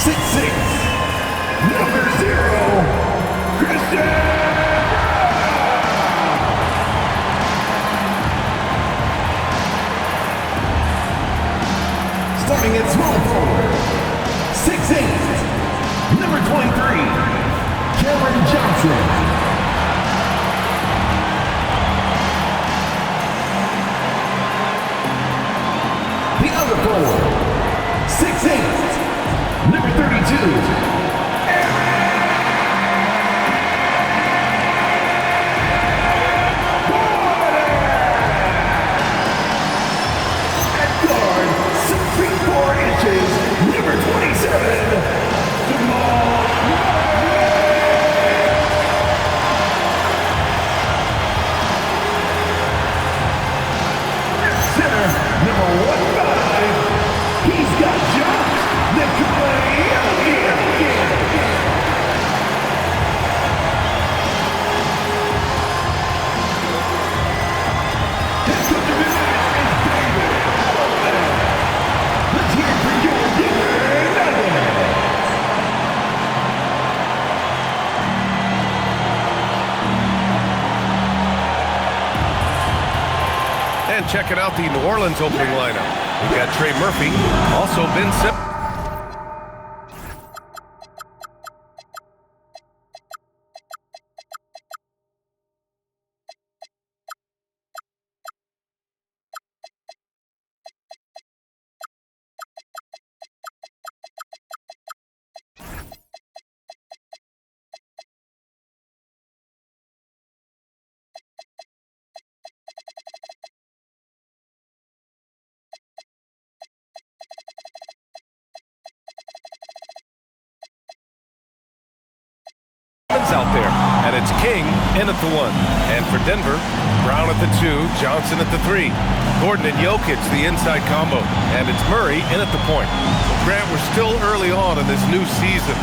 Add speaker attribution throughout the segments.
Speaker 1: 6'6", number 0, Christian. Starting at small forward, 6'8", number 23, Cameron Johnson. The other forward, 6'8", number 32, number 27, Jamal. Center, number 15, he's got jumps that can play again. Head coach of this is David. Let's hear it for your
Speaker 2: And checking out the New Orleans opening lineup. We got Trey Murphy, also Ben Simmons. Out there, and it's King in at the 1, and for Denver, Brown at the 2, Johnson at the 3, Gordon and Jokic the inside combo, and it's Murray in at the point. Well, Grant, we're still early on in this new season.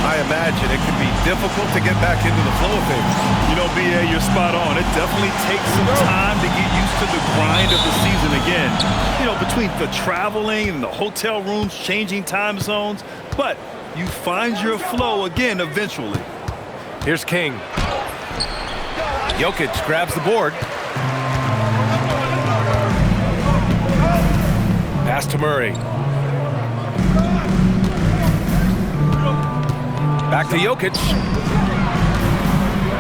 Speaker 2: I imagine it can be difficult to get back into the flow of things.
Speaker 3: You know, B.A., you're spot on. It definitely takes some time to get used to the grind of the season again. You know, between the traveling and the hotel rooms, changing time zones, but you find your flow again eventually.
Speaker 2: Here's King. Jokic grabs the board. Pass to Murray. Back to Jokic.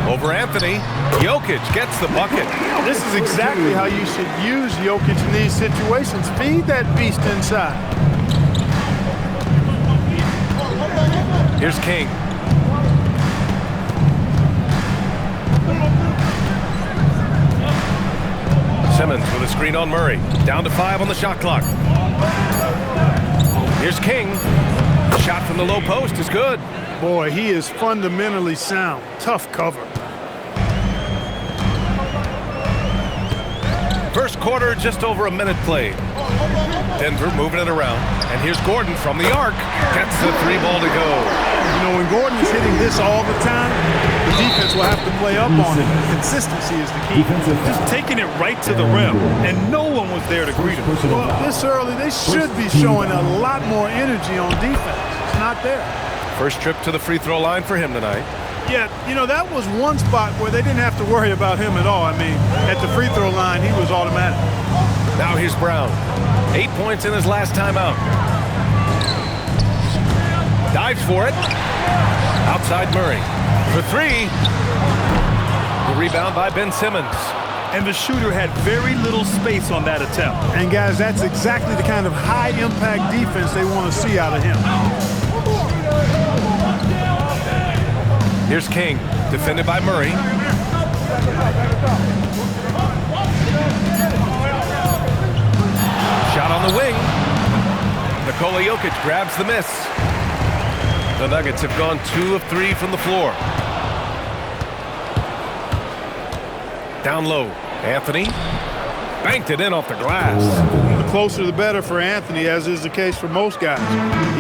Speaker 2: Over Anthony. Jokic gets the bucket.
Speaker 4: This is exactly how you should use Jokic in these situations. Feed that beast inside.
Speaker 2: Here's King. Simmons with a screen on Murray. Down to 5 on the shot clock. Here's King. Shot from the low post is good.
Speaker 4: Boy, he is fundamentally sound. Tough cover.
Speaker 2: First quarter, just over a minute played. Denver moving it around. And here's Gordon from the arc. Gets the 3 ball to go.
Speaker 4: You know, when Gordon is hitting this all the time, the defense will have to play up on it. Consistency is the key.
Speaker 3: Just taking it right to the rim, and no one was there to greet him.
Speaker 4: Well, this early, they should be showing a lot more energy on defense. It's not there.
Speaker 2: First trip to the free throw line for him tonight.
Speaker 4: Yeah, you know, that was one spot where they didn't have to worry about him at all. I mean, at the free throw line, he was automatic.
Speaker 2: Now here's Brown. 8 points in his last time out. Dives for it. Outside Murray. For 3. The rebound by Ben Simmons.
Speaker 3: And the shooter had very little space on that attempt.
Speaker 4: And, guys, that's exactly the kind of high-impact defense they want to see out of him.
Speaker 2: Here's King, defended by Murray. Shot on the wing. Nikola Jokic grabs the miss. The Nuggets have gone 2 of 3 from the floor. Down low, Anthony banked it in off the glass.
Speaker 4: The closer the better for Anthony, as is the case for most guys.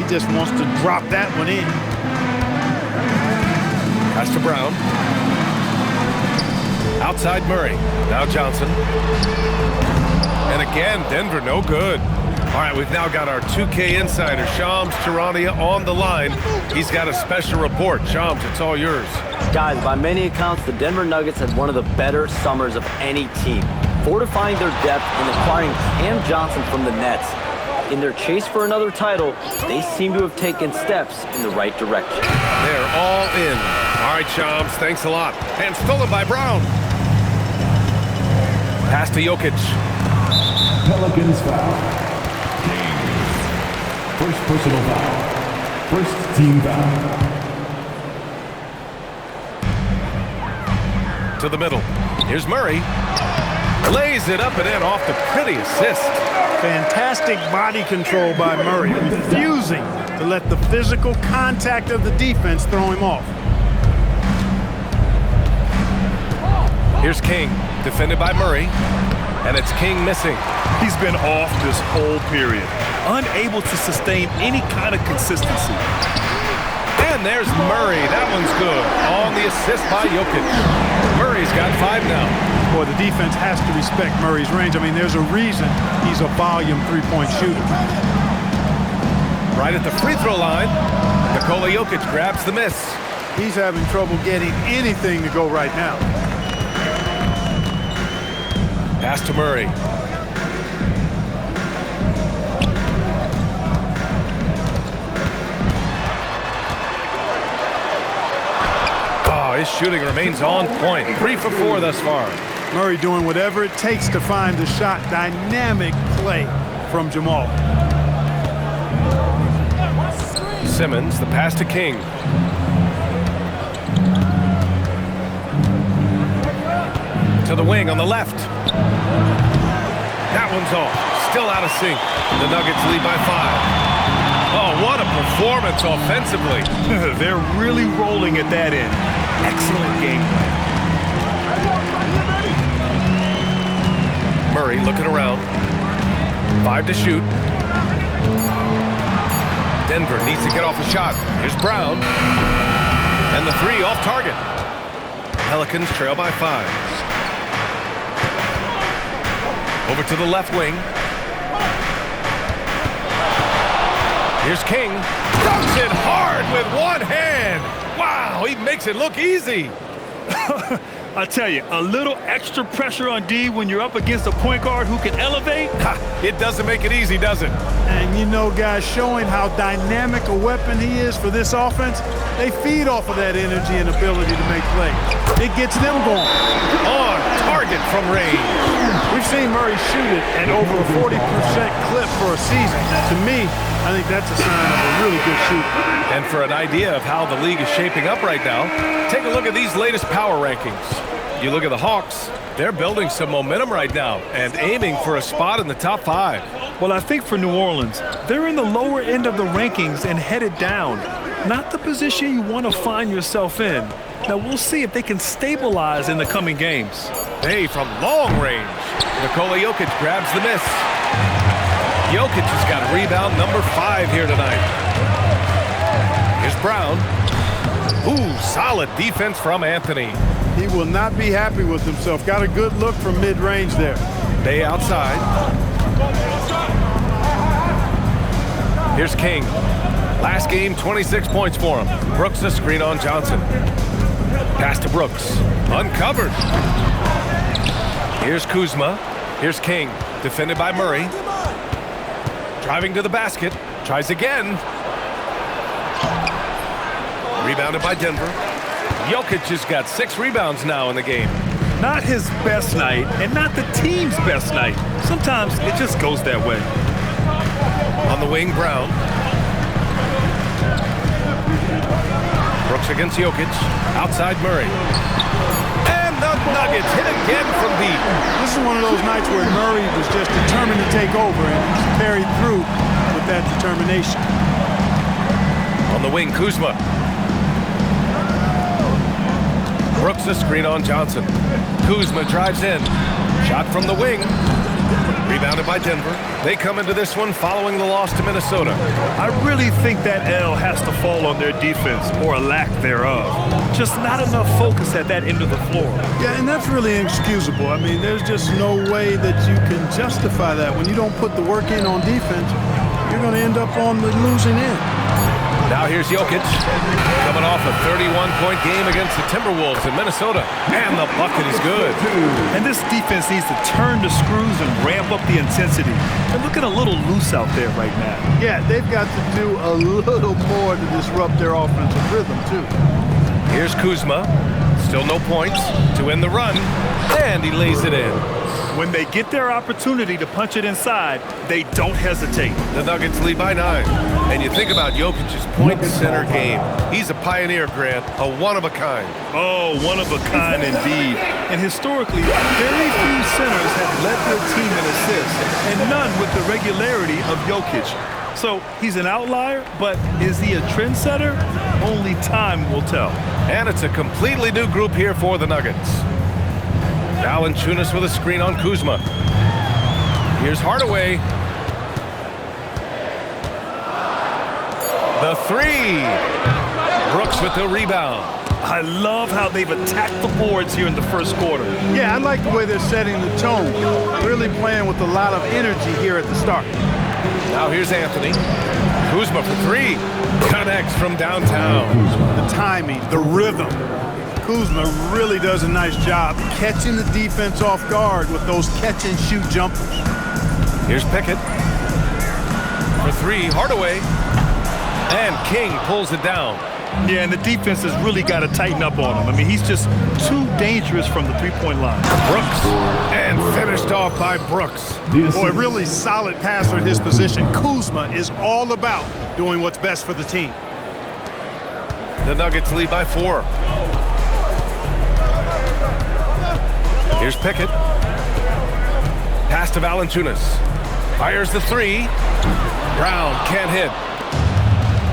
Speaker 4: He just wants to drop that one in.
Speaker 2: Pass to Brown. Outside Murray. Now Johnson. And again, Denver no good. All right, we've now got our 2K insider, Shams Charania, on the line. He's got a special report. Shams, it's all yours.
Speaker 5: Guys, by many accounts, the Denver Nuggets had one of the better summers of any team, fortifying their depth and acquiring Cam Johnson from the Nets. In their chase for another title, they seem to have taken steps in the right direction.
Speaker 2: They're all in. All right, Shams, thanks a lot. And stolen by Brown. Pass to Jokic.
Speaker 1: Pelicans foul. King. First personal foul. First team foul.
Speaker 2: To the middle. Here's Murray. Lays it up and in off the pretty assist.
Speaker 4: Fantastic body control by Murray, refusing to let the physical contact of the defense throw him off.
Speaker 2: Here's King, defended by Murray, and it's King missing.
Speaker 3: He's been off this whole period, unable to sustain any kind of consistency.
Speaker 2: And there's Murray. That one's good. On the assist by Jokic. Murray's got 5 now.
Speaker 4: Boy, the defense has to respect Murray's range. I mean, there's a reason he's a volume three-point shooter.
Speaker 2: Right at the free throw line, Nikola Jokic grabs the miss.
Speaker 4: He's having trouble getting anything to go right now.
Speaker 2: Pass to Murray. Oh, his shooting remains on point. 3 for 4 thus far.
Speaker 4: Murray doing whatever it takes to find the shot. Dynamic play from Jamal.
Speaker 2: Simmons, the pass to King. To the wing on the left. That one's off. Still out of sync. The Nuggets lead by 5. Oh, what a performance offensively.
Speaker 3: They're really rolling at that end. Excellent game plan.
Speaker 2: Murray looking around. 5 to shoot. Denver needs to get off a shot. Here's Brown. And the 3 off target. Pelicans trail by 5. Over to the left wing. Here's King. Dunks it hard with one hand. Wow, he makes it look easy.
Speaker 3: I tell you, a little extra pressure on D when you're up against a point guard who can elevate.
Speaker 2: It doesn't make it easy, does it?
Speaker 4: And you know, guys, showing how dynamic a weapon he is for this offense, they feed off of that energy and ability to make plays. It gets them going.
Speaker 2: On target from range.
Speaker 4: We've seen Murray shoot it at over a 40% clip for a season. To me, I think that's a sign of a really good shooter.
Speaker 2: And for an idea of how the league is shaping up right now, take a look at these latest power rankings. You look at the Hawks, they're building some momentum right now and aiming for a spot in the top 5.
Speaker 3: Well, I think for New Orleans, they're in the lower end of the rankings and headed down. Not the position you want to find yourself in. Now, we'll see if they can stabilize in the coming games.
Speaker 2: Hey, from long range, Nikola Jokic grabs the miss. Jokic has got rebound number 5 here tonight. Here's Brown. Ooh, solid defense from Anthony.
Speaker 4: He will not be happy with himself. Got a good look from mid-range there.
Speaker 2: They outside. Here's King. Last game, 26 points for him. Brooks a screen on Johnson. Pass to Brooks. Uncovered. Here's Kuzma. Here's King. Defended by Murray. Driving to the basket. Tries again. Rebounded by Denver. Jokic has got 6 rebounds now in the game.
Speaker 3: Not his best night and not the team's best night. Sometimes it just goes that way.
Speaker 2: On the wing, Brown. Brooks against Jokic. Outside Murray. And the Nuggets hit again from deep.
Speaker 4: This is one of those nights where Murray was just determined to take over and he's carried through with that determination.
Speaker 2: On the wing, Kuzma. Brooks a screen on Johnson. Kuzma drives in. Shot from the wing. Rebounded by Denver. They come into this one following the loss to Minnesota.
Speaker 3: I really think that L has to fall on their defense, or a lack thereof. Just not enough focus at that end of the floor.
Speaker 4: Yeah, and that's really inexcusable. I mean, there's just no way that you can justify that. When you don't put the work in on defense, you're going to end up on the losing end.
Speaker 2: Now here's Jokic, coming off a 31-point game against the Timberwolves in Minnesota, and the bucket is good.
Speaker 3: And this defense needs to turn the screws and ramp up the intensity. They're looking a little loose out there right now.
Speaker 4: Yeah, they've got to do a little more to disrupt their offensive rhythm, too.
Speaker 2: Here's Kuzma, still no points, to end the run, and he lays it in.
Speaker 3: When they get their opportunity to punch it inside, they don't hesitate.
Speaker 2: The Nuggets lead by 9. And you think about Jokic's point center game. He's a pioneer, Grant, a one-of-a-kind.
Speaker 3: Oh, one of a kind indeed. And historically, very few centers have led their team in assists, and none with the regularity of Jokic. So he's an outlier, but is he a trendsetter? Only time will tell.
Speaker 2: And it's a completely new group here for the Nuggets. Valanciunas with a screen on Kuzma. Here's Hardaway. The three. Brooks with the rebound.
Speaker 3: I love how they've attacked the boards here in the first quarter.
Speaker 4: Yeah, I like the way they're setting the tone. Really playing with a lot of energy here at the start.
Speaker 2: Now here's Anthony. Kuzma for three. Connects from downtown.
Speaker 4: The timing, the rhythm. Kuzma really does a nice job catching the defense off guard with those catch-and-shoot jumpers.
Speaker 2: Here's Pickett. For three, Hardaway. And King pulls it down.
Speaker 3: Yeah, and the defense has really got to tighten up on him. I mean, he's just too dangerous from the three-point line.
Speaker 2: Brooks. And finished off by Brooks.
Speaker 4: Boy, really solid passer at his position. Kuzma is all about doing what's best for the team.
Speaker 2: The Nuggets lead by 4. Here's Pickett. Pass to Valanciunas. Fires the three. Brown can't hit.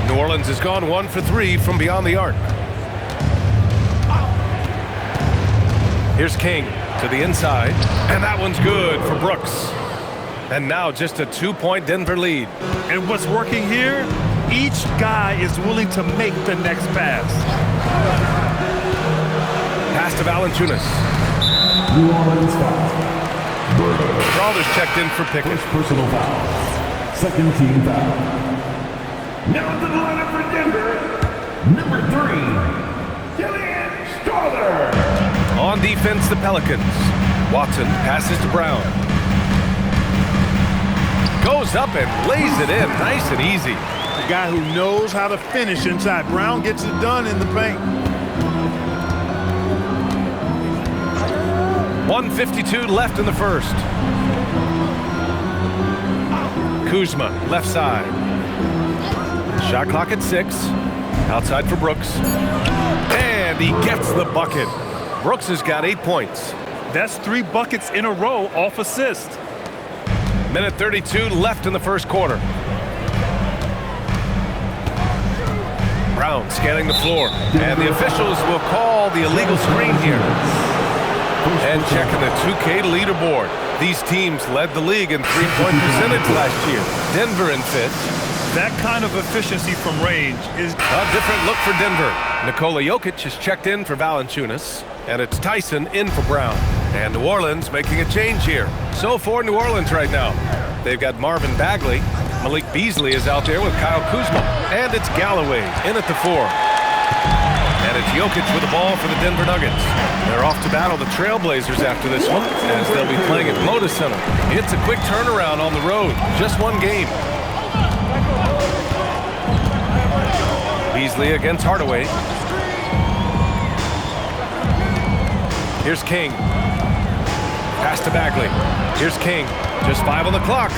Speaker 2: New Orleans has gone 1 for 3 from beyond the arc. Here's King to the inside. And that one's good for Brooks. And now just a 2-point Denver lead.
Speaker 3: And what's working here? Each guy is willing to make the next pass.
Speaker 2: Pass to Valanciunas.
Speaker 1: New Orleans foul.
Speaker 2: Crowder's checked in for Pickett.
Speaker 1: First personal foul. Second team foul. Now to the lineup for Denver. Number 3, Killian Strawther.
Speaker 2: On defense, the Pelicans. Watson passes to Brown. Goes up and lays it in nice and easy.
Speaker 4: A guy who knows how to finish inside. Brown gets it done in the paint.
Speaker 2: 1:52 left in the first. Kuzma, left side. Shot clock at 6. Outside for Brooks. And he gets the bucket. Brooks has got 8 points.
Speaker 3: That's 3 buckets in a row off assist.
Speaker 2: Minute 32 left in the first quarter. Brown scanning the floor. And the officials will call the illegal screen here. And checking the 2K leaderboard. These teams led the league in three-point percentage last year. Denver in 5th.
Speaker 3: That kind of efficiency from range is
Speaker 2: A different look for Denver. Nikola Jokic is checked in for Valanciunas. And it's Tyson in for Brown. And New Orleans making a change here. So for New Orleans right now, they've got Marvin Bagley. Malik Beasley is out there with Kyle Kuzma. And it's Galloway in at the 4. And it's Jokic with the ball for the Denver Nuggets. They're off to battle the Trailblazers after this one, as they'll be playing at Moda Center. It's a quick turnaround on the road. Just one game. Beasley against Hardaway. Here's King. Pass to Bagley. Here's King. Just 5 on the clock.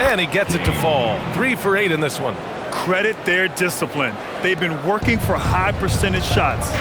Speaker 2: And he gets it to fall. 3 for 8 in this one.
Speaker 3: credit their discipline. They've been working for high percentage shots.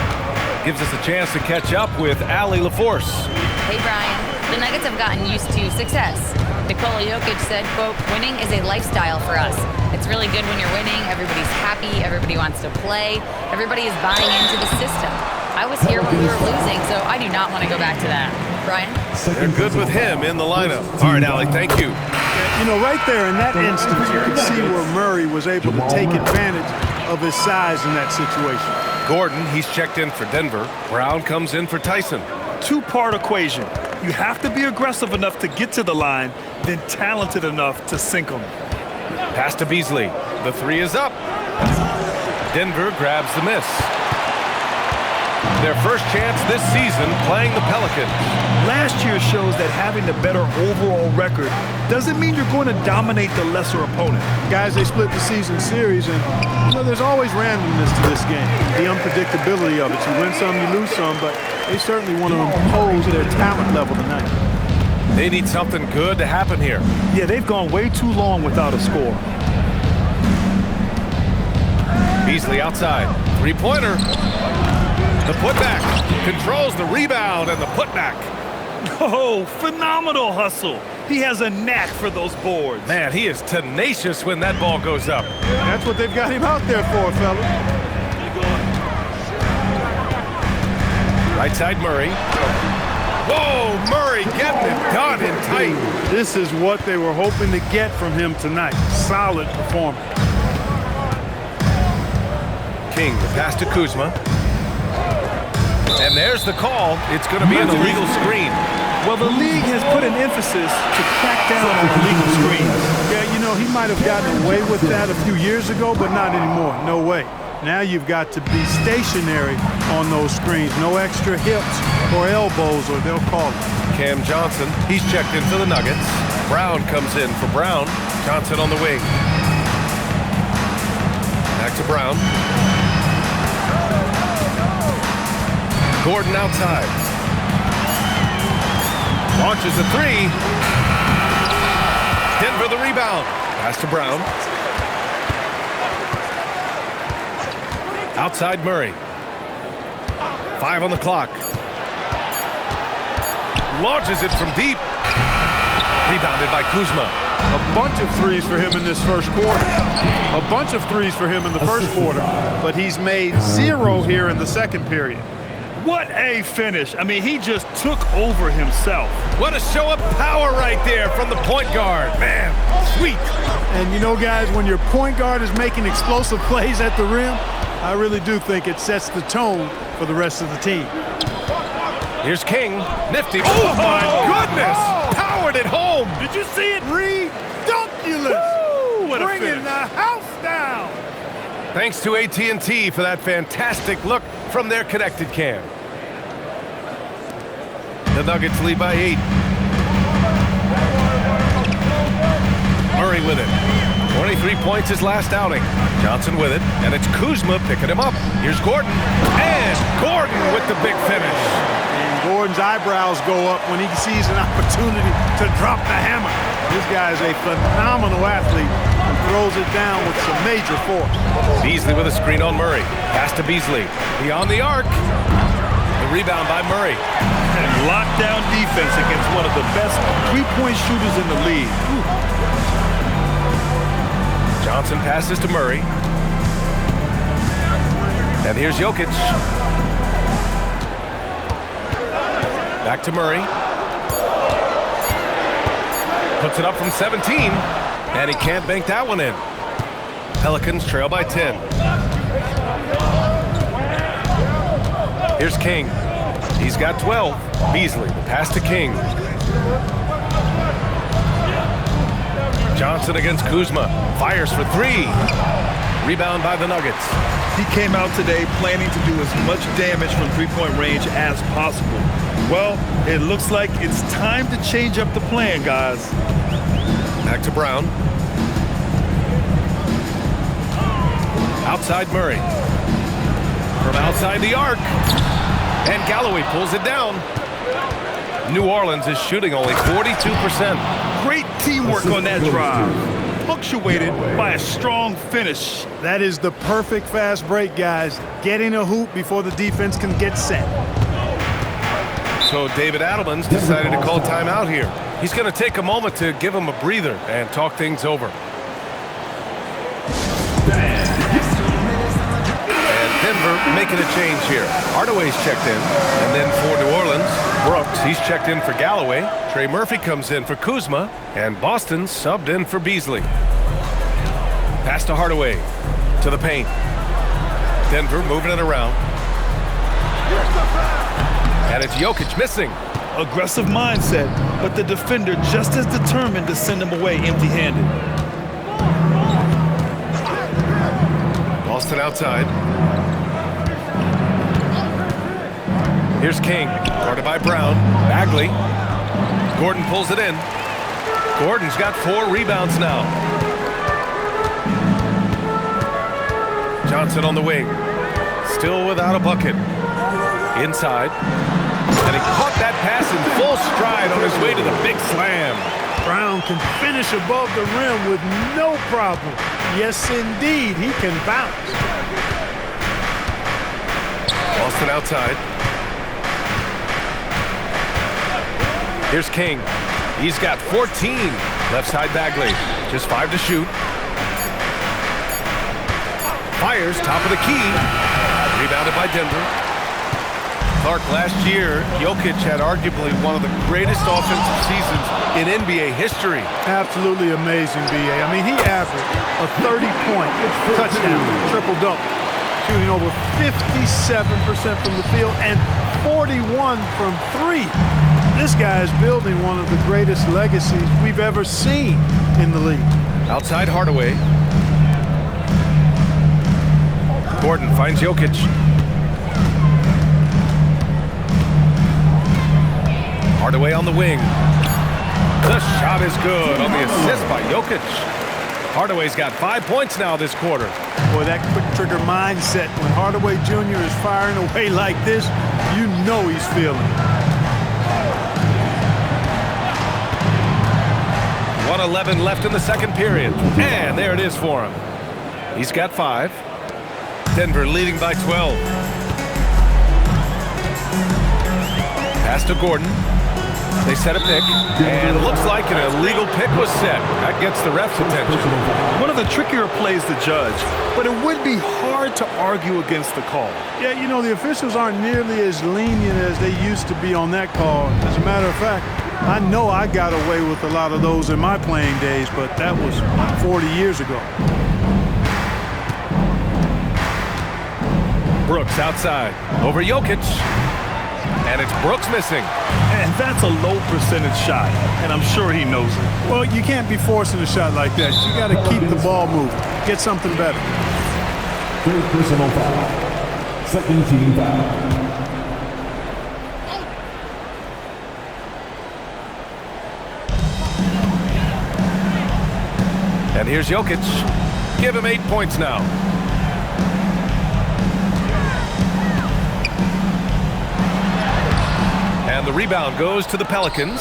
Speaker 2: Gives us a chance to catch up with Allie LaForce.
Speaker 6: Hey, Brian. The Nuggets have gotten used to success. Nikola Jokic said, quote, winning is a lifestyle for us. It's really good when you're winning. Everybody's happy. Everybody wants to play. Everybody is buying into the system. I was here when we were losing, so I do not want to go back to that. Brian?
Speaker 2: They're good with him in the lineup. All right, Allie, thank you.
Speaker 4: You know, right there in that instance, you could see where Murray was able to take advantage of his size in that situation.
Speaker 2: Gordon, he's checked in for Denver. Brown comes in for Tyson.
Speaker 3: Two-part equation. You have to be aggressive enough to get to the line, then talented enough to sink them.
Speaker 2: Pass to Beasley. The three is up. Denver grabs the miss. Their first chance this season playing the Pelicans.
Speaker 3: Last year shows that having the better overall record doesn't mean you're going to dominate the lesser opponent.
Speaker 4: Guys, they split the season series, and you know there's always randomness to this game. The unpredictability of it. You win some, you lose some, but they certainly want to impose their talent level tonight.
Speaker 2: They need something good to happen here.
Speaker 3: Yeah, they've gone way too long without a score.
Speaker 2: Beasley outside. Three-pointer. The putback. Controls the rebound and the putback.
Speaker 3: Oh, phenomenal hustle. He has a knack for those boards.
Speaker 2: Man, he is tenacious when that ball goes up.
Speaker 4: That's what they've got him out there for, fella.
Speaker 2: Right side, Murray. Whoa, Murray getting it done in tight.
Speaker 4: This is what they were hoping to get from him tonight. Solid performance.
Speaker 2: King, the pass to Kuzma. And there's the call. It's going to be an illegal screen.
Speaker 3: Well, the league has put an emphasis to crack down on illegal screens.
Speaker 4: Yeah, you know, he might have gotten away with that a few years ago, but not anymore. No way. Now you've got to be stationary on those screens. No extra hips or elbows, or they'll call it.
Speaker 2: Cam Johnson, he's checked in for the Nuggets. Brown comes in for Brown. Johnson on the wing. Back to Brown. Gordon outside. Launches a three. Denver the rebound. Pass to Brown. Outside Murray. 5 on the clock. Launches it from deep. Rebounded by Kuzma.
Speaker 4: A bunch of threes for him in this first quarter. A bunch of threes for him in the first quarter. But he's made 0 here in the second period.
Speaker 3: What a finish. I mean, he just took over himself.
Speaker 2: What a show of power right there from the point guard. Man, sweet.
Speaker 4: And you know, guys, when your point guard is making explosive plays at the rim, I really do think it sets the tone for the rest of the team.
Speaker 2: Here's King. Nifty. Oh, my goodness. Powered it home.
Speaker 3: Did you see it?
Speaker 4: Redunculous.
Speaker 3: What a
Speaker 4: Bringing
Speaker 3: finish.
Speaker 4: the house down.
Speaker 2: Thanks to AT&T for that fantastic look from their connected cam. The Nuggets lead by 8. Murray with it. 23 points his last outing. Johnson with it, and it's Kuzma picking him up. Here's Gordon, and Gordon with the big finish.
Speaker 4: And Gordon's eyebrows go up when he sees an opportunity to drop the hammer. This guy is a phenomenal athlete and throws it down with some major force.
Speaker 2: Beasley with a screen on Murray. Pass to Beasley. Beyond the arc. The rebound by Murray.
Speaker 3: And lockdown defense against one of the best three-point shooters in the league.
Speaker 2: Johnson passes to Murray. And here's Jokic. Back to Murray. Puts it up from 17. And he can't bank that one in. Pelicans trail by 10. Here's King. He's got 12. Beasley, the pass to King. Johnson against Kuzma. Fires for 3. Rebound by the Nuggets.
Speaker 3: He came out today planning to do as much damage from three-point range as possible. Well, it looks like it's time to change up the plan, guys.
Speaker 2: Back to Brown. Outside Murray. From outside the arc. And Galloway pulls it down. New Orleans is shooting only 42%.
Speaker 3: Great teamwork on that drive. Punctuated by a strong finish.
Speaker 4: That is the perfect fast break, guys. Getting a hoop before the defense can get set.
Speaker 2: So David Adelman's decided to call timeout here. He's going to take a moment to give him a breather and talk things over. And Denver making a change here. Hardaway's checked in. And then for New Orleans, Brooks, he's checked in for Galloway. Trey Murphy comes in for Kuzma. And Boston subbed in for Beasley. Pass to Hardaway. To the paint. Denver moving it around. And it's Jokic missing.
Speaker 3: Aggressive mindset, but the defender just as determined to send him away empty-handed.
Speaker 2: Boston outside. Here's King, guarded by Brown. Bagley. Gordon pulls it in. Gordon's got 4 rebounds now. Johnson on the wing. Still without a bucket. Inside. And he caught that pass in full stride on his way to the big slam.
Speaker 4: Brown can finish above the rim with no problem. Yes, indeed, he can bounce.
Speaker 2: Boston outside. Here's King. He's got 14. Left side Bagley. Just 5 to shoot. Fires, top of the key. Rebounded by Denver. Clark, last year, Jokic had arguably one of the greatest offensive seasons in NBA history.
Speaker 4: Absolutely amazing, B.A. I mean, he averaged a 30-point touchdown, triple-double, shooting over 57% from the field and 41 from 3. This guy is building one of the greatest legacies we've ever seen in the league.
Speaker 2: Outside Hardaway. Gordon finds Jokic. Hardaway on the wing. The shot is good on the assist by Jokic. Hardaway's got 5 points now this quarter.
Speaker 4: Boy, that quick trigger mindset, when Hardaway Jr. is firing away like this, you know he's feeling it.
Speaker 2: 1:11 left in the second period. And there it is for him. He's got 5. Denver leading by 12. Pass to Gordon. They set a pick, and it looks like an illegal pick was set. That gets the ref's attention.
Speaker 3: One of the trickier plays to judge, but it would be hard to argue against the call.
Speaker 4: Yeah, you know, the officials aren't nearly as lenient as they used to be on that call. As a matter of fact, I know I got away with a lot of those in my playing days, but that was 40 years ago.
Speaker 2: Brooks outside, over Jokic, and it's Brooks missing.
Speaker 3: And that's a low percentage shot, and I'm sure he knows it.
Speaker 4: Well, you can't be forcing a shot like that. You got to keep the ball moving. Get something better.
Speaker 1: Third personal foul. Second team foul.
Speaker 2: And here's Jokic. Give him 8 points now. And the rebound goes to the Pelicans.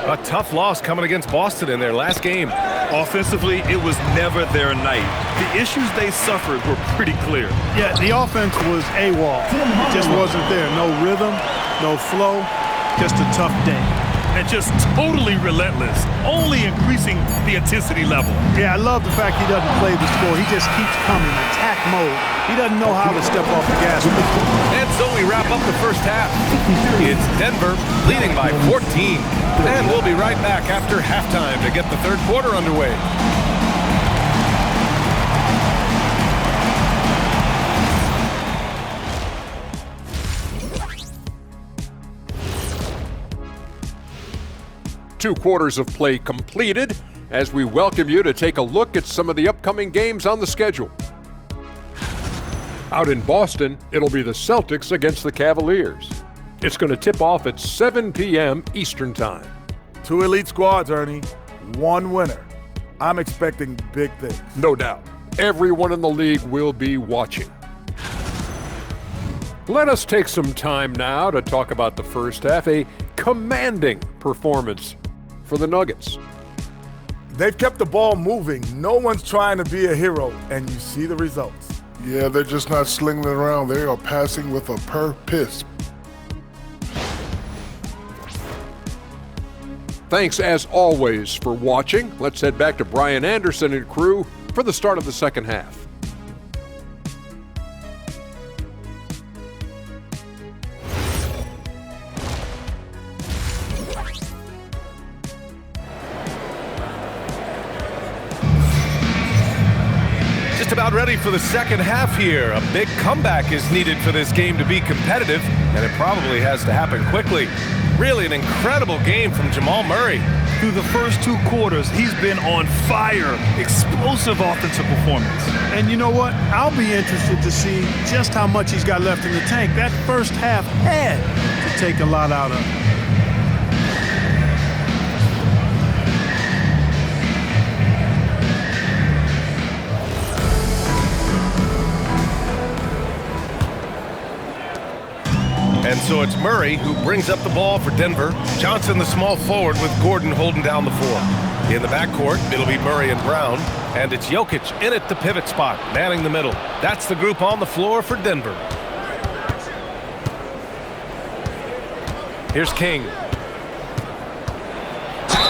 Speaker 2: A tough loss coming against Boston in their last game.
Speaker 3: Offensively, it was never their night. The issues they suffered were pretty clear.
Speaker 4: Yeah, the offense was AWOL. It just wasn't there. No rhythm, no flow, just a tough day.
Speaker 3: And just totally relentless, only increasing the intensity level.
Speaker 4: Yeah, I love the fact he doesn't play the score. He just keeps coming, attack mode. He doesn't know how to step off the gas.
Speaker 2: And so we wrap up the first half. It's Denver leading by 14. And we'll be right back after halftime to get the third quarter underway.
Speaker 7: Two quarters of play completed as we welcome you to take a look at some of the upcoming games on the schedule. Out in Boston, it'll be the Celtics against the Cavaliers. It's going to tip off at 7 p.m. Eastern Time.
Speaker 8: Two elite squads, Ernie. One winner. I'm expecting big things.
Speaker 7: No doubt. Everyone in the league will be watching. Let us take some time now to talk about the first half, a commanding performance for the Nuggets.
Speaker 8: They've kept the ball moving. No one's trying to be a hero, and you see the results.
Speaker 9: Yeah, they're just not slinging it around. They are passing with a purpose.
Speaker 7: Thanks, as always, for watching. Let's head back to Brian Anderson and crew for the start of the second half.
Speaker 2: just about ready for the second half here. A big comeback is needed for this game to be competitive, and it probably has to happen quickly. Really an incredible game from Jamal Murray.
Speaker 3: Through the first 2 quarters, he's been on fire. Explosive offensive performance.
Speaker 4: And you know what? I'll be interested to see just how much he's got left in the tank. That first half had to take a lot out of him.
Speaker 2: And so it's Murray who brings up the ball for Denver. Johnson, the small forward, with Gordon holding down the 4. In the backcourt, it'll be Murray and Brown. And it's Jokic in at the pivot spot, manning the middle. That's the group on the floor for Denver. Here's King.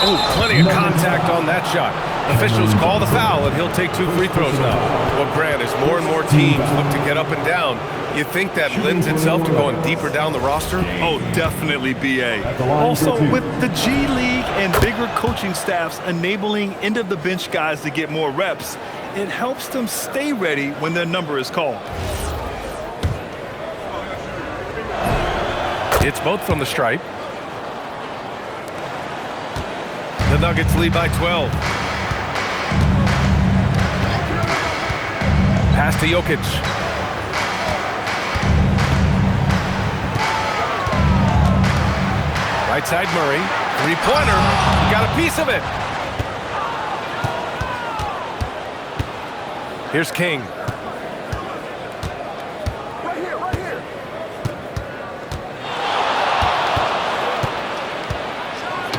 Speaker 2: Oh, plenty of contact on that shot. Officials call the foul, and he'll take 2 free throws now. Well, Grant, as more and more teams look to get up and down, you think that lends itself to going deeper down the roster?
Speaker 3: Oh, definitely, B.A. Also, with the G League and bigger coaching staffs enabling end-of-the-bench guys to get more reps, it helps them stay ready when their number is called.
Speaker 2: It's both from the stripe. The Nuggets lead by 12. Pass to Jokic. Right side Murray. 3-pointer. Got a piece of it. Here's King.
Speaker 8: Right here.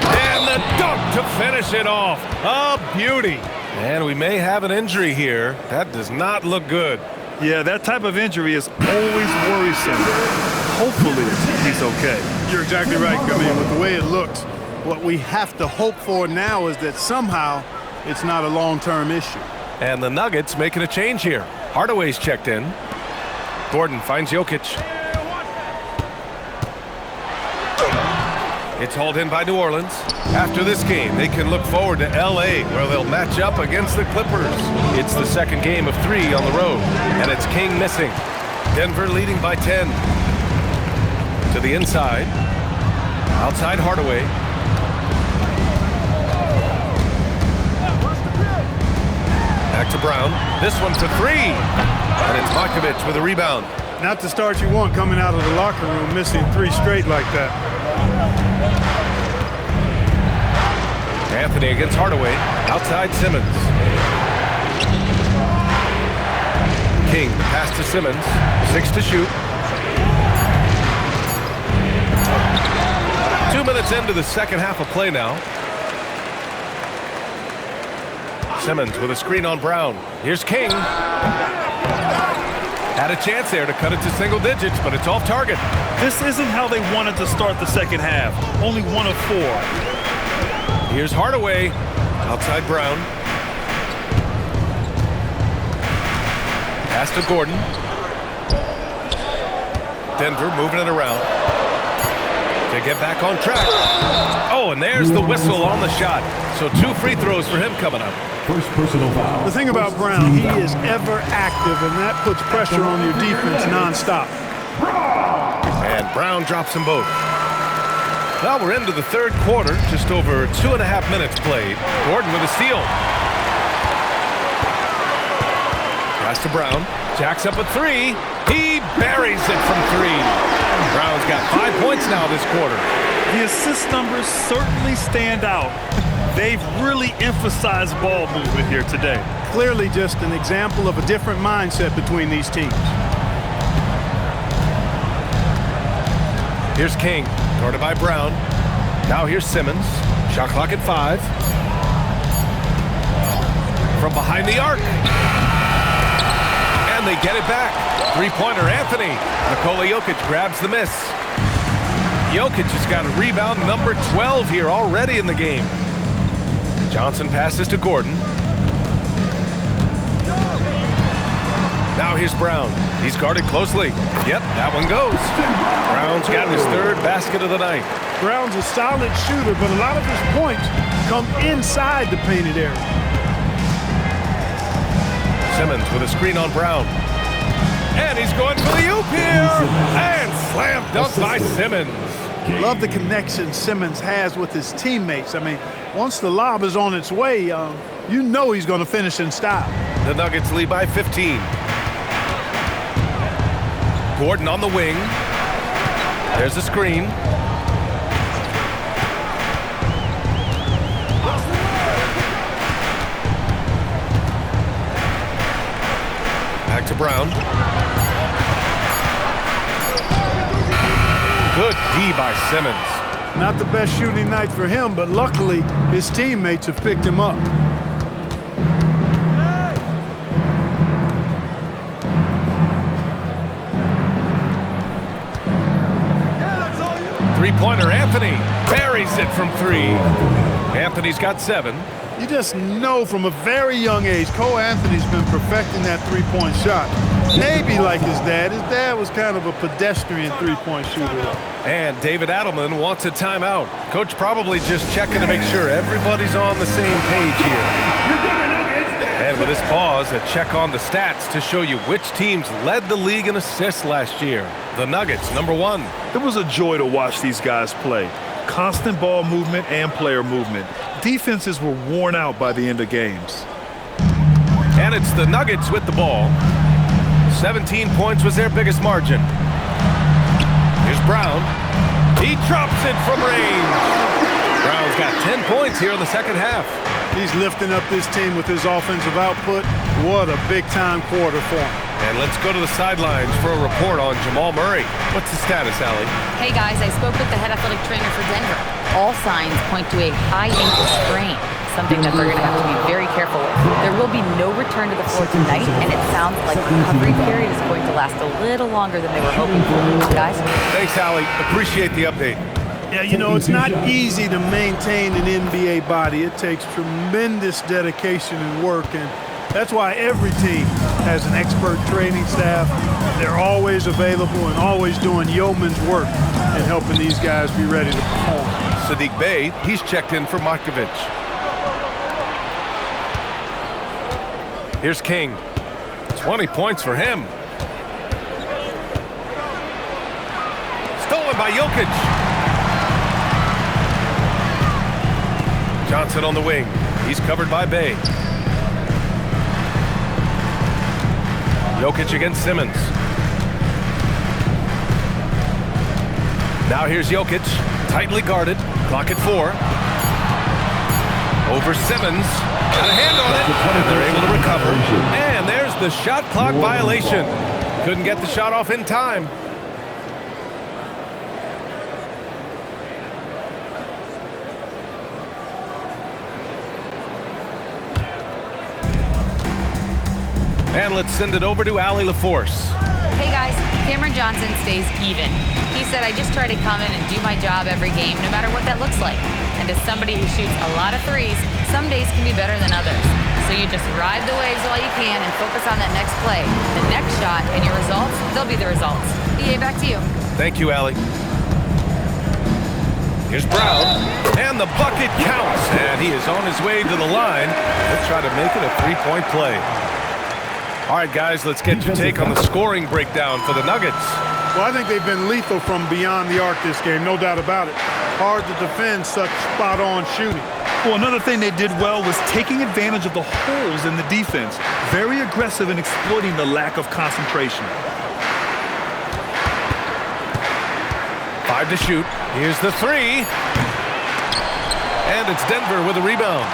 Speaker 2: And the dunk to finish it off. A beauty. And we may have an injury here. That does not look good.
Speaker 3: Yeah, that type of injury is always worrisome. Hopefully, he's okay.
Speaker 4: You're exactly right, Camille. With the way it looks, what we have to hope for now is that somehow it's not a long-term issue.
Speaker 2: And the Nuggets making a change here. Hardaway's checked in. Gordon finds Jokic. It's hauled in by New Orleans. After this game, they can look forward to L.A., where they'll match up against the Clippers. It's the second game of 3 on the road, and it's King missing. Denver leading by 10. To the inside. Outside Hardaway. Back to Brown. This one for 3. And it's Markovic with a rebound.
Speaker 4: Not the start you want coming out of the locker room, missing 3 straight like that.
Speaker 2: Anthony against Hardaway. Outside Simmons. King, the pass to Simmons. 6 to shoot. 2 minutes into the second half of play now. Simmons with a screen on Brown. Here's King. Had a chance there to cut it to single digits, but it's off target.
Speaker 3: This isn't how they wanted to start the second half. Only 1 of 4.
Speaker 2: Here's Hardaway. Outside Brown. Pass to Gordon. Denver moving it around to get back on track. Oh, and there's the whistle on the shot. So 2 free throws for him coming up.
Speaker 1: First personal foul.
Speaker 4: The thing about Brown, he is ever active, and that puts pressure on your defense nonstop.
Speaker 2: And Brown drops them both. Well, we're into the third quarter, just over 2.5 minutes played. Gordon with a steal. Pass to Brown. Jacks up a 3. He buries it from 3. Brown's got 5 points now this quarter.
Speaker 3: The assist numbers certainly stand out. They've really emphasized ball movement here today.
Speaker 4: Clearly just an example of a different mindset between these teams.
Speaker 2: Here's King, guarded by Brown. Now here's Simmons. Shot clock at 5. From behind the arc. And they get it back. 3-pointer Anthony. Nikola Jokic grabs the miss. Jokic has got a rebound number 12 here already in the game. Johnson passes to Gordon. Now here's Brown. He's guarded closely. Yep, that one goes. Brown's got his 3rd basket of the night.
Speaker 4: Brown's a solid shooter, but a lot of his points come inside the painted area.
Speaker 2: Simmons with a screen on Brown. And he's going for the oop here. And slam dunk by Simmons.
Speaker 4: Love the connection Simmons has with his teammates. I mean, once the lob is on its way, you know he's going to finish in style.
Speaker 2: The Nuggets lead by 15. Gordon on the wing. There's the screen. Back to Brown. Good D by Simmons.
Speaker 4: Not the best shooting night for him, but luckily his teammates have picked him up.
Speaker 2: Three-pointer, Anthony buries it from 3. Anthony's got 7.
Speaker 4: You just know from a very young age, Cole Anthony's been perfecting that three-point shot. Maybe like his dad. His dad was kind of a pedestrian three-point shooter.
Speaker 2: And David Adelman wants a timeout. Coach probably just checking to make sure everybody's on the same page here. And with this pause, a check on the stats to show you which teams led the league in assists last year. The Nuggets, number 1.
Speaker 3: It was a joy to watch these guys play. Constant ball movement and player movement. Defenses were worn out by the end of games.
Speaker 2: And it's the Nuggets with the ball. 17 points was their biggest margin. Here's Brown. He drops it from range. Brown's got 10 points here in the second half.
Speaker 4: He's lifting up this team with his offensive output. What a big-time quarter for him.
Speaker 2: And let's go to the sidelines for a report on Jamal Murray. What's the status, Allie?
Speaker 6: Hey guys, I spoke with the head athletic trainer for Denver. All signs point to a high ankle sprain, something that they're going to have to be very careful with. There will be no return to the floor tonight, and it sounds like the recovery period is going to last a little longer than they were hoping for. Guys?
Speaker 2: Thanks, Allie. Appreciate the update.
Speaker 4: Yeah, you know, it's not easy to maintain an NBA body. It takes tremendous dedication and work, and that's why every team has an expert training staff. They're always available and always doing yeoman's work in helping these guys be ready to perform.
Speaker 2: Sadiq Bey, he's checked in for Markovic. Here's King. 20 points for him. Stolen by Jokic. Johnson on the wing. He's covered by Bey. Jokic against Simmons. Now here's Jokic, tightly guarded, clock at 4. Over Simmons, got a hand on it, and they're able to recover. And there's the shot clock violation. Couldn't get the shot off in time. And let's send it over to Allie LaForce.
Speaker 6: Hey guys, Cameron Johnson stays even. He said, I just try to come in and do my job every game, no matter what that looks like. And as somebody who shoots a lot of threes, some days can be better than others. So you just ride the waves while you can and focus on that next play. The next shot and your results, they'll be the results. EA, back to you.
Speaker 2: Thank you, Allie. Here's Brown, and the bucket counts. And he is on his way to the line. Let's try to make it a three-point play. All right, guys, let's get your take on the scoring breakdown for the Nuggets.
Speaker 4: Well, I think they've been lethal from beyond the arc this game, no doubt about it. Hard to defend such spot-on shooting.
Speaker 3: Well, another thing they did well was taking advantage of the holes in the defense. Very aggressive in exploiting the lack of concentration.
Speaker 2: 5 to shoot. Here's the 3. And it's Denver with a rebound.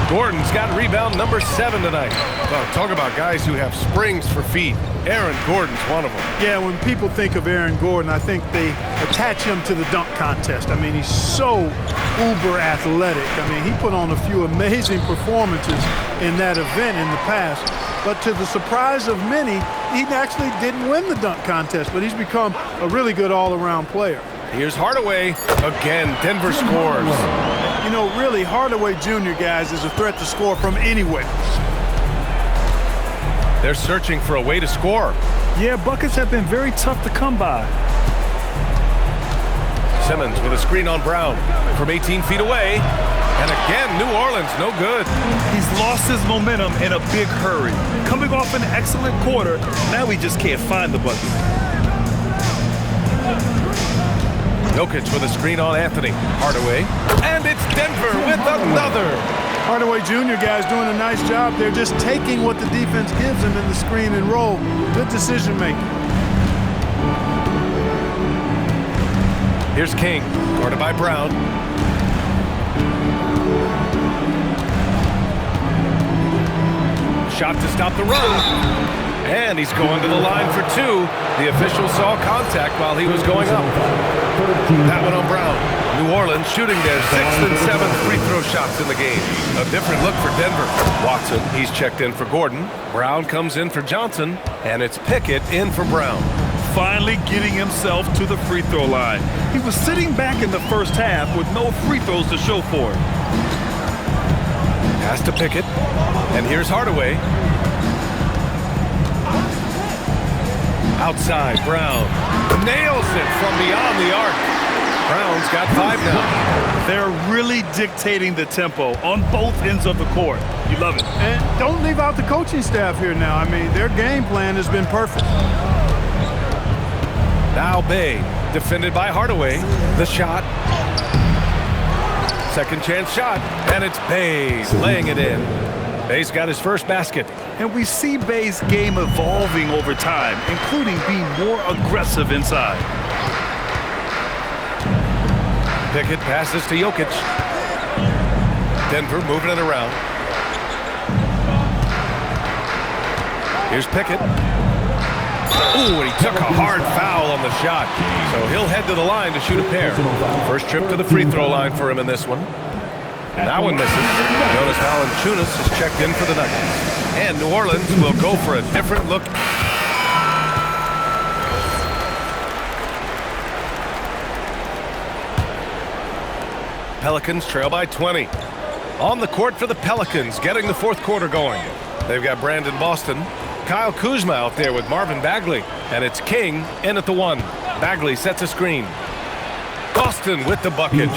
Speaker 2: Gordon's got rebound number 7 tonight. Well, talk about guys who have springs for feet. Aaron Gordon's one of them.
Speaker 4: Yeah, when people think of Aaron Gordon, I think they attach him to the dunk contest. I mean, he's so uber athletic. I mean, he put on a few amazing performances in that event in the past. But to the surprise of many, he actually didn't win the dunk contest, but he's become a really good all-around player.
Speaker 2: Here's Hardaway. Again, Denver scores.
Speaker 4: You know, really, Hardaway Jr., guys, is a threat to score from anywhere.
Speaker 2: They're searching for a way to score.
Speaker 3: Yeah, buckets have been very tough to come by.
Speaker 2: Simmons with a screen on Brown from 18 feet away. And again, New Orleans, no good.
Speaker 3: He's lost his momentum in a big hurry. Coming off an excellent quarter, now he just can't find the bucket.
Speaker 2: Jokic with a screen on Anthony. Hardaway. And it's Denver with another.
Speaker 4: Hardaway Jr. guys doing a nice job. They're just taking what the defense gives them in the screen and roll. Good decision making.
Speaker 2: Here's King, guarded by Brown. Shot to stop the run. And he's going to the line for two. The official saw contact while he was going up. That one on Brown. New Orleans shooting their 6th and 7th free throw shots in the game. A different look for Denver. Watson, he's checked in for Gordon. Brown comes in for Johnson. And it's Pickett in for Brown.
Speaker 3: Finally getting himself to the free throw line. He was sitting back in the first half with no free throws to show for it.
Speaker 2: Pass to Pickett. And here's Hardaway. Outside, Brown nails it from beyond the arc. Brown's got 5 now.
Speaker 3: They're really dictating the tempo on both ends of the court. You love it.
Speaker 4: And don't leave out the coaching staff here now. I mean, their game plan has been perfect.
Speaker 2: Now Bay, defended by Hardaway. The shot. Second chance shot, and it's Bay laying it in. Bay's got his first basket.
Speaker 3: And we see Bay's game evolving over time, including being more aggressive inside.
Speaker 2: Pickett passes to Jokic. Denver moving it around. Here's Pickett. Ooh, and he took a hard foul on the shot. So he'll head to the line to shoot a pair. First trip to the free throw line for him in this one. That one misses. Jonas Valanciunas is checked in for the Nuggets. And New Orleans will go for a different look. Pelicans trail by 20. On the court for the Pelicans, getting the fourth quarter going. They've got Brandon Boston. Kyle Kuzma out there with Marvin Bagley. And it's King in at the 1. Bagley sets a screen. Boston with the bucket.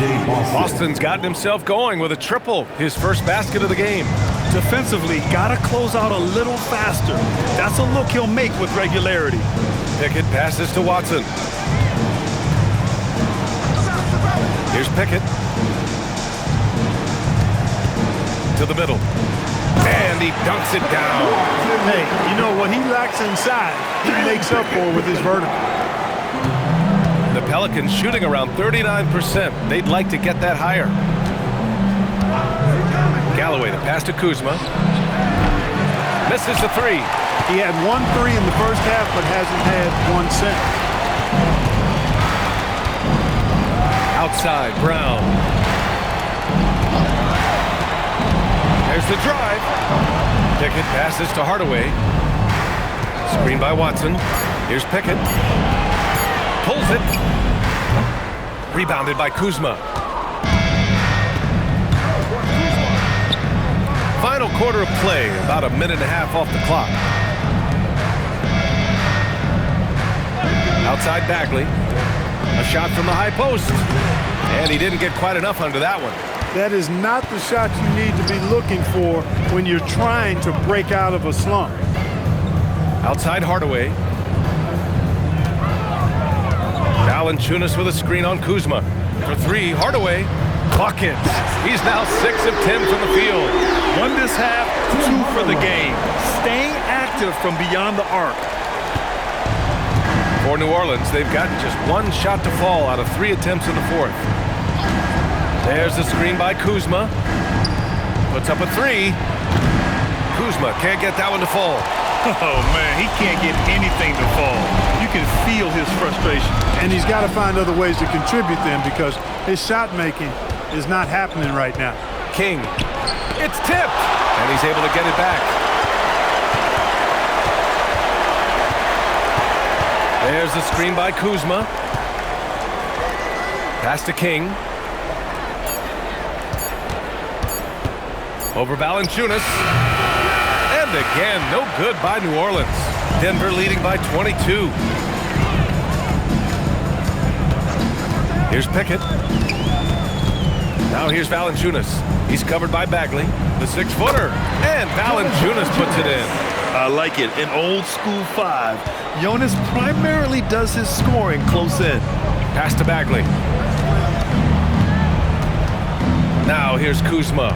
Speaker 2: Boston's gotten himself going with a triple, his first basket of the game.
Speaker 3: Defensively, gotta close out a little faster. That's a look he'll make with regularity.
Speaker 2: Pickett passes to Watson. Here's Pickett. To the middle. And he dunks it down.
Speaker 4: Hey, you know what he lacks inside, he makes up for with his vertical.
Speaker 2: The Pelicans shooting around 39%. They'd like to get that higher. Galloway, the pass to Kuzma. Misses the 3.
Speaker 4: He had 1 3 in the first half, but hasn't had 1 since.
Speaker 2: Outside, Brown. There's the drive. Pickett passes to Hardaway. Screen by Watson. Here's Pickett. Pulls it. Rebounded by Kuzma. Final quarter of play, about a minute and a half off the clock. Outside Bagley. A shot from the high post. And he didn't get quite enough under that one.
Speaker 4: That is not the shot you need to be looking for when you're trying to break out of a slump.
Speaker 2: Outside Hardaway. Valanciunas with a screen on Kuzma. For 3, Hardaway. Buckets. He's now 6 of 10 from the field.
Speaker 3: 1 this half, 2 for the game. Staying active from beyond the arc.
Speaker 2: For New Orleans, they've gotten just 1 shot to fall out of 3 attempts in the fourth. There's the screen by Kuzma. Puts up a 3. Kuzma can't get that one to fall.
Speaker 3: Oh, man, he can't get anything to fall. You can feel his frustration.
Speaker 4: And he's got to find other ways to contribute them because his shot making is not happening right now.
Speaker 2: King. It's tipped. And he's able to get it back. There's the screen by Kuzma. Pass to King. Over Valanciunas. And again, no good by New Orleans. Denver leading by 22. Here's Pickett. Now here's Valanciunas. He's covered by Bagley. The 6-footer. And Valanciunas puts it in.
Speaker 3: I like it. An old school 5. Jonas primarily does his scoring close in.
Speaker 2: Pass to Bagley. Now here's Kuzma.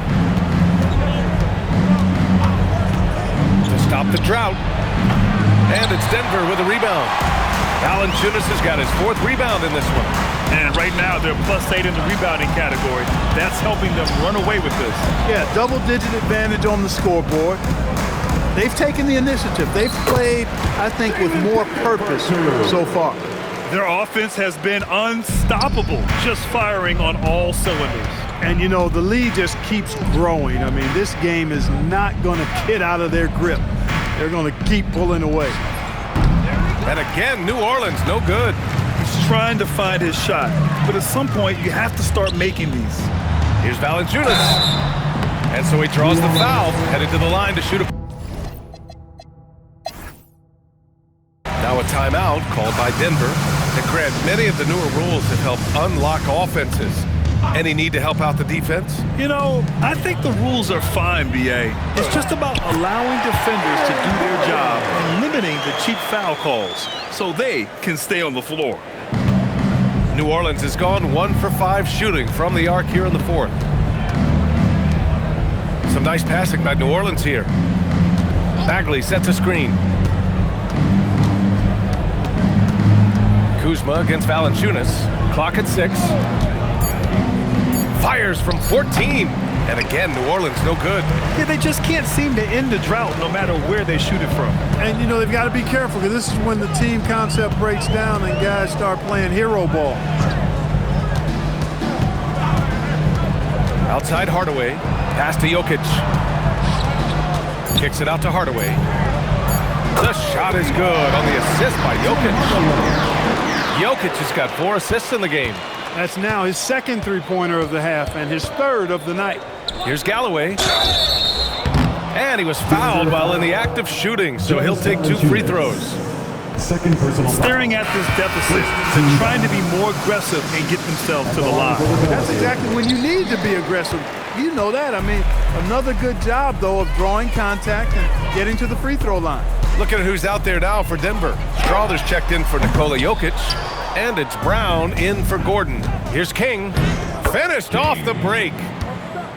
Speaker 2: To stop the drought. And it's Denver with a rebound. Valanciunas has got his 4th rebound in this one.
Speaker 3: And right now they're +8 in the rebounding category. That's helping them run away with this.
Speaker 4: Yeah, double-digit advantage on the scoreboard. They've taken the initiative. They've played, I think, with more purpose so far.
Speaker 3: Their offense has been unstoppable, just firing on all cylinders.
Speaker 4: And, you know, the lead just keeps growing. I mean, this game is not going to get out of their grip. They're going to keep pulling away.
Speaker 2: And again, New Orleans, no good.
Speaker 3: He's trying to find his shot, but at some point, you have to start making these.
Speaker 2: Here's Valanciunas. And so he draws the foul, headed to the line to shoot a... Now a timeout called by Denver. And Grant, many of the newer rules have helped unlock offenses. Any need to help out the defense?
Speaker 3: You know, I think the rules are fine, B.A. It's just about allowing defenders to do their job and limiting the cheap foul calls so they can stay on the floor.
Speaker 2: New Orleans has gone 1 for 5 shooting from the arc here in the 4th. Some nice passing by New Orleans here. Bagley sets a screen. Kuzma against Valanciunas. Clock at 6. Fires from 14. And again, New Orleans no good.
Speaker 3: Yeah, they just can't seem to end the drought no matter where they shoot it from.
Speaker 4: And, you know, they've got to be careful because this is when the team concept breaks down and guys start playing hero ball.
Speaker 2: Outside Hardaway. Pass to Jokic. Kicks it out to Hardaway. The shot is good on the assist by Jokic. Jokic has got 4 assists in the game.
Speaker 4: That's now his 2nd three-pointer of the half and his 3rd of the night.
Speaker 2: Here's Galloway. And he was fouled while in the act of shooting, so he'll take 2 free throws.
Speaker 1: Second personal.
Speaker 3: Staring at this deficit and trying to be more aggressive and get themselves to the line.
Speaker 4: That's exactly when you need to be aggressive. You know that. I mean, another good job, though, of drawing contact and getting to the free throw line.
Speaker 2: Look at who's out there now for Denver. Strawther's checked in for Nikola Jokic. And it's Brown in for Gordon. Here's King. Finished off the break.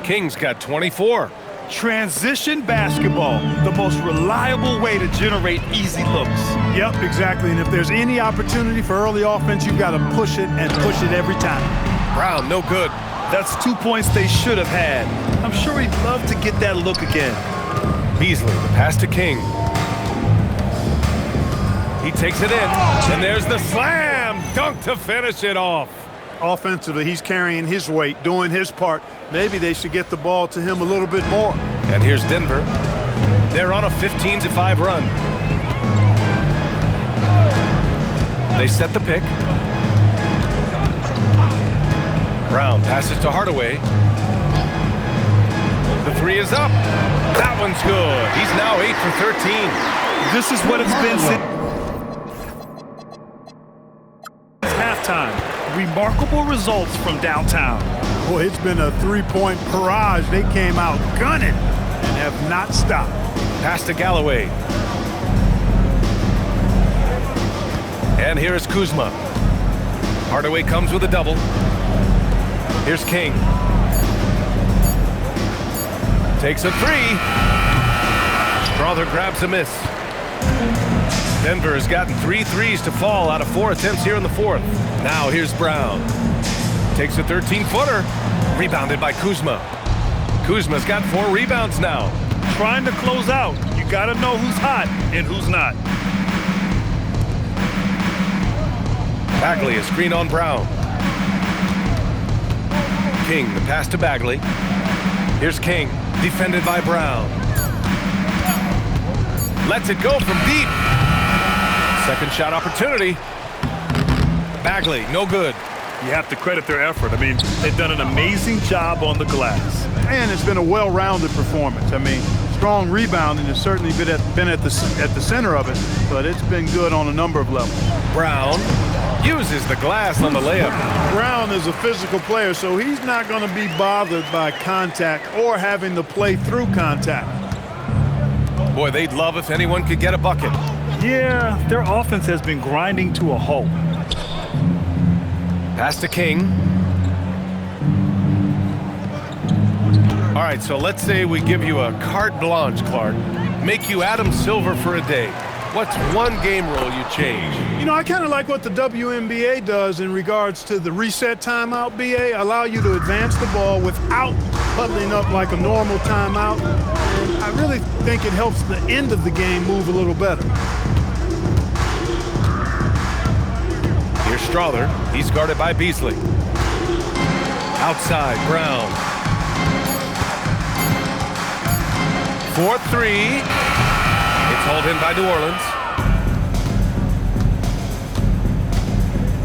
Speaker 2: King's got 24.
Speaker 3: Transition basketball, the most reliable way to generate easy looks.
Speaker 4: Yep, exactly. And if there's any opportunity for early offense, you've got to push it and push it every time.
Speaker 2: Brown, no good.
Speaker 3: That's 2 points they should have had. I'm sure he'd love to get that look again.
Speaker 2: Beasley, the pass to King. He takes it in, and there's the slam dunk to finish it off.
Speaker 4: Offensively, he's carrying his weight, doing his part. Maybe they should get the ball to him a little bit more.
Speaker 2: And here's Denver. They're on a 15-5 run. They set the pick. Brown passes to Hardaway. The 3 is up. That one's good. He's now 8 for 13.
Speaker 3: This is what it's been since halftime. Remarkable results from downtown.
Speaker 4: Boy, it's been a three-point barrage. They came out gunning and have not stopped.
Speaker 2: Pass to Galloway. And here is Kuzma. Hardaway comes with a double. Here's King. Takes a 3. Strawther grabs a miss. Denver has gotten 3 threes to fall out of 4 attempts here in the 4th. Now here's Brown. Takes a 13-footer. Rebounded by Kuzma. Kuzma's got 4 rebounds now.
Speaker 3: Trying to close out. You got to know who's hot and who's not.
Speaker 2: Bagley, a screen on Brown. King, the pass to Bagley. Here's King, defended by Brown. Lets it go from deep. Second shot opportunity. Bagley, no good.
Speaker 3: You have to credit their effort. I mean, they've done an amazing job on the glass.
Speaker 4: And it's been a well-rounded performance. I mean, strong rebounding has certainly been at the center of it, but it's been good on a number of levels.
Speaker 2: Brown Uses the glass on the layup.
Speaker 4: Brown is a physical player, so he's not going to be bothered by contact or having to play through contact.
Speaker 2: Boy, they'd love if anyone could get a bucket.
Speaker 3: Yeah, their offense has been grinding to a halt.
Speaker 2: Pass to King. All right, so let's say we give you a carte blanche, Clark. Make you Adam Silver for a day. What's one game rule you change?
Speaker 4: You know, I kind of like what the WNBA does in regards to the reset timeout, BA. Allow you to advance the ball without huddling up like a normal timeout. And I really think it helps the end of the game move a little better.
Speaker 2: Here's Strother. He's guarded by Beasley. Outside, Brown. 4-3. It's hauled in by New Orleans.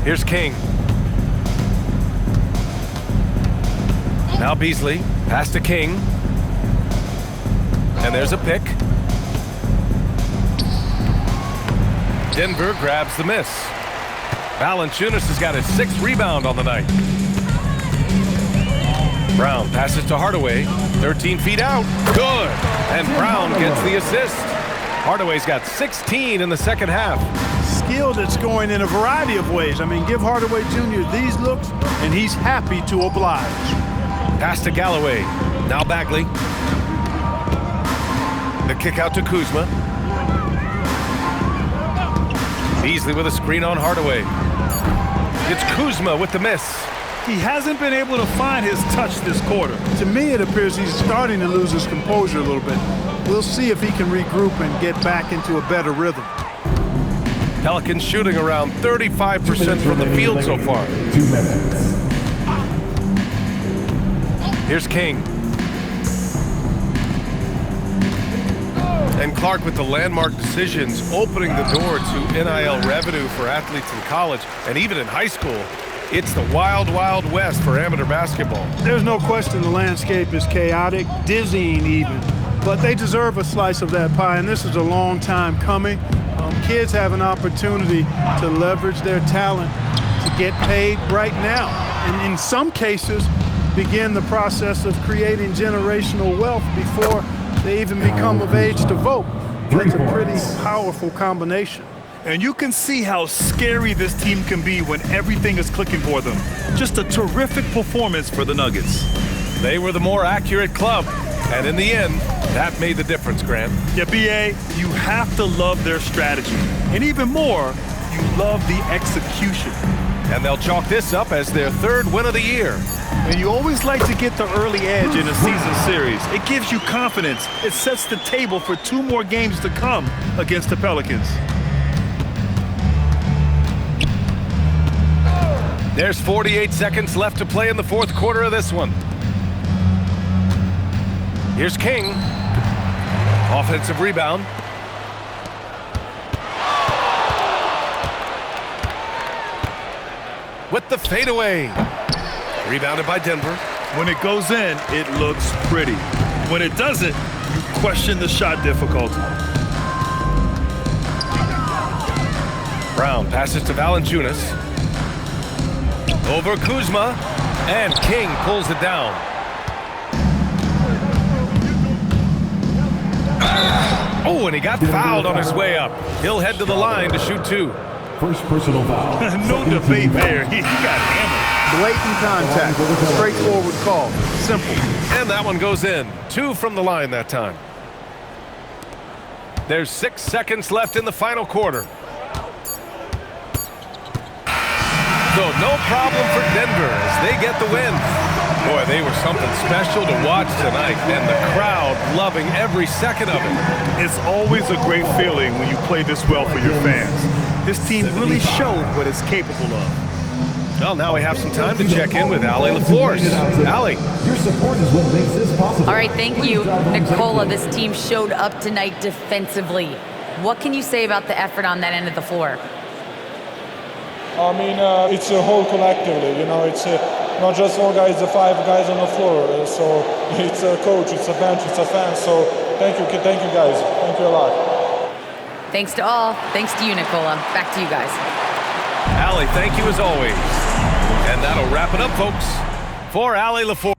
Speaker 2: Here's King. Now Beasley. Pass to King. And there's a pick. Denver grabs the miss. Valanciunas has got his 6th rebound on the night. Brown passes to Hardaway. 13 feet out. Good. And Brown gets the assist. Hardaway's got 16 in the second half.
Speaker 4: Skilled at scoring in a variety of ways. I mean, give Hardaway Jr. these looks, and he's happy to oblige.
Speaker 2: Pass to Galloway. Now Bagley. The kick out to Kuzma. Beasley with a screen on Hardaway. It's Kuzma with the miss.
Speaker 3: He hasn't been able to find his touch this quarter.
Speaker 4: To me, it appears he's starting to lose his composure a little bit. We'll see if he can regroup and get back into a better rhythm.
Speaker 2: Pelicans shooting around 35% from the field so far.
Speaker 1: 2 minutes.
Speaker 2: Here's King. And Clark with the landmark decisions opening the door to NIL revenue for athletes in college and even in high school. It's the wild, wild west for amateur basketball.
Speaker 4: There's no question the landscape is chaotic, dizzying even, but they deserve a slice of that pie, and this is a long time coming. Kids have an opportunity to leverage their talent to get paid right now, and in some cases begin the process of creating generational wealth before they even become of age to vote. That's a pretty powerful combination.
Speaker 3: And you can see how scary this team can be when everything is clicking for them. Just a terrific performance for the Nuggets.
Speaker 2: They were the more accurate club, and in the end, that made the difference, Grant.
Speaker 3: Yeah, BA, you have to love their strategy. And even more, you love the execution.
Speaker 2: And they'll chalk this up as their 3rd win of the year.
Speaker 3: And you always like to get the early edge in a season series. It gives you confidence. It sets the table for 2 more games to come against the Pelicans.
Speaker 2: There's 48 seconds left to play in the 4th quarter of this one. Here's King. Offensive rebound. With the fadeaway. Rebounded by Denver.
Speaker 3: When it goes in, it looks pretty. When it doesn't, you question the shot difficulty.
Speaker 2: Brown passes to Valanciunas. Over Kuzma, and King pulls it down. Oh, and he got fouled on his way up. He'll head to the line to shoot 2.
Speaker 1: First personal foul.
Speaker 3: No debate there. He got hammered.
Speaker 4: Blatant contact, straightforward call, simple.
Speaker 2: And that one goes in. 2 from the line that time. There's 6 seconds left in the final quarter. So no problem for Denver as they get the win. Boy, they were something special to watch tonight, and the crowd loving every second of it.
Speaker 3: It's always a great feeling when you play this well for your fans. This team really showed what it's capable of.
Speaker 2: Well, now we have some time to check in with Allie LaForce. Allie.
Speaker 1: Your support is what makes this possible.
Speaker 6: All right, thank you, Nicola. This team showed up tonight defensively. What can you say about the effort on that end of the floor?
Speaker 10: I mean, it's a whole collectively, you know, it's not just 4 guys, the 5 guys on the floor. So it's a coach, it's a bench, it's a fan. So thank you guys. Thank you a lot.
Speaker 6: Thanks to all. Thanks to you, Nicola. Back to you guys.
Speaker 2: Allie, thank you as always. And that'll wrap it up, folks. For Allie LaForge.